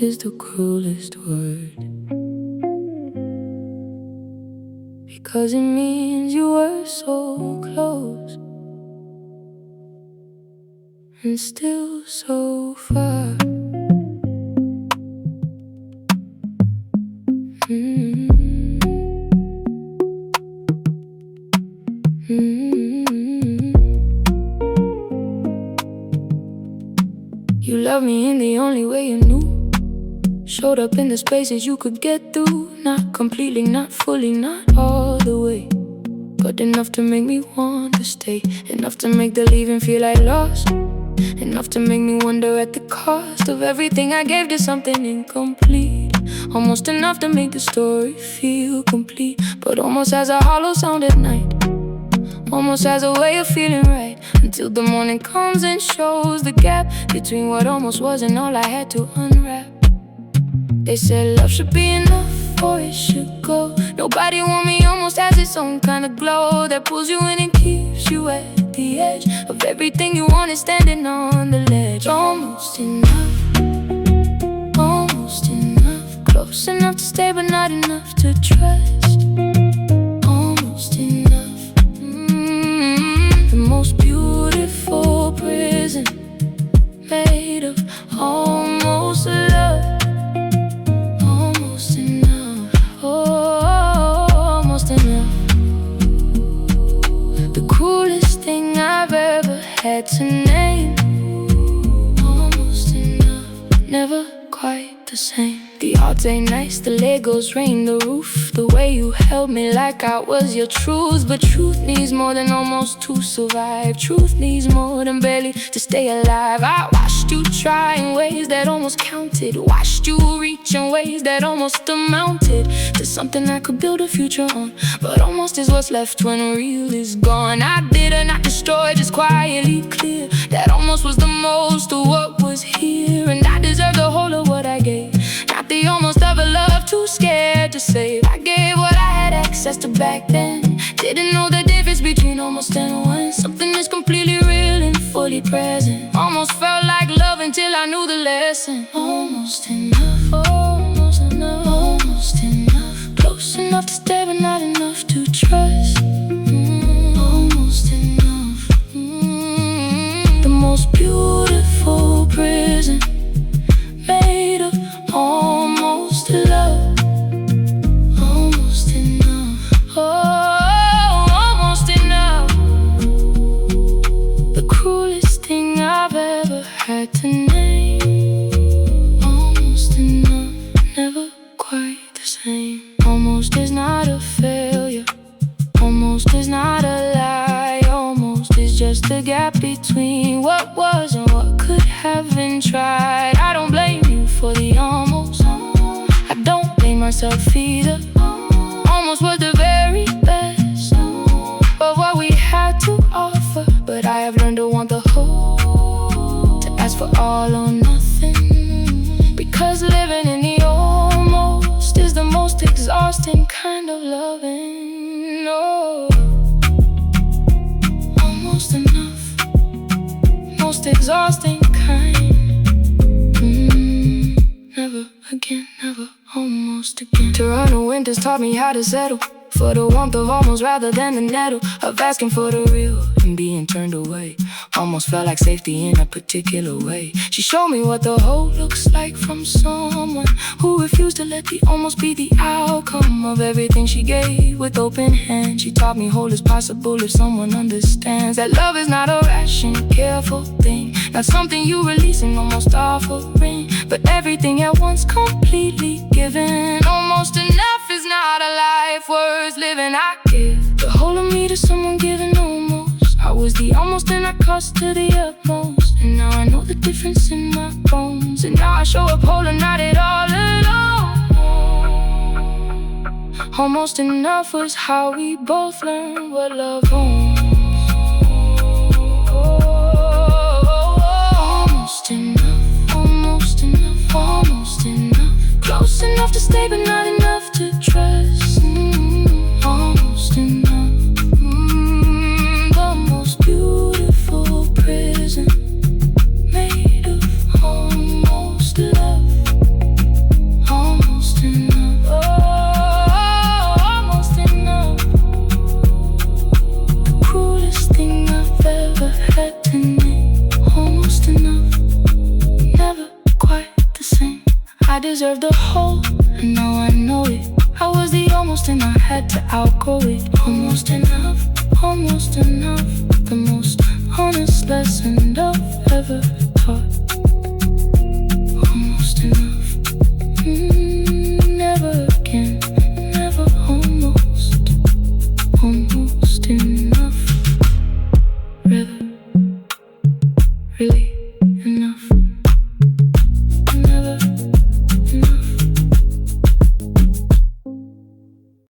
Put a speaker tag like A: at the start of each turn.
A: is the cruelest word, because it means you were so close and still so far. You loved me in the only way you knew. Showed up in the spaces you could get through. Not completely, not fully, not all the way, but enough to make me want to stay. Enough to make the leaving feel like loss. Enough to make me wonder at the cost of everything I gave to something incomplete. Almost enough to make the story feel complete, but almost has a hollow sound at night. Almost has a way of feeling right, until the morning comes and shows the gap between what almost was and all I had to unwrap. They said love should be enough or it should go. Nobody want me almost has its own kind of glow that pulls you in and keeps you at the edge of everything you want is standing on the ledge. Almost enough, almost enough. Close enough to stay but not enough to trust. Almost enough. The most beautiful prison made of almost love. Almost enough, oh, almost enough. The coolest thing I've ever had to name. Almost enough, never quite the same. The Alté nights, the Legos rain, the roof, the way you held me like I was your truth. But truth needs more than almost to survive. Truth needs more than barely to stay alive. I watched you try in ways that almost counted. Watched you reach in ways that almost amounted to something I could build a future on. But almost is what's left when real is gone. I did not destroy, just quietly clear. That almost was the most of what was here, and I deserve the whole of what I gave. Not the almost of a love, too scared to save. I gave what I had access to back then. Didn't know the difference between almost and when something is completely real and fully present. Almost felt like love until I knew the lesson. Almost enough, almost enough, almost enough. Close enough to stay but not enough to trust. Almost enough. The most beautiful prison made of almost love. Almost enough, oh, almost enough. The cruelest thing I've ever had to name. Almost enough, never quite the same. Almost is not a failure. Almost is not a lie. Almost is just the gap between what was and what could have been tried. I don't blame you for the almost. I don't blame myself either. Almost was the very best of what we had to offer, but I have learned to want the whole, to ask for all or nothing, because living in the almost is the most exhausting kind of loving. Oh, almost enough, most exhausting kind. Never again, never almost again. Toronto winters taught me how to settle for the warmth of almost rather than the nettle of asking for the real and being turned away. Almost felt like safety in a particular way. She showed me what the whole looks like from someone who refused to let the almost be the outcome of everything she gave with open hands. She taught me whole is possible if someone understands that love is not a rash and careful thing, not something you release and almost offering, but everything at once completely given. Almost enough is not a life worth living. I give the whole of me to someone giving almost. I was the almost and I cost to the utmost, and now I know the difference in my bones. And now I show up whole and not at all alone. Almost enough was how we both learned what love owns. Almost enough, almost enough, almost enough. Close enough to stay but not enough to trust. Almost enough. The most beautiful prison made of almost love. had to name. Almost enough, never quite the same. I deserved the whole, and now I know it. I was the almost and I had to outgrow it. Almost enough.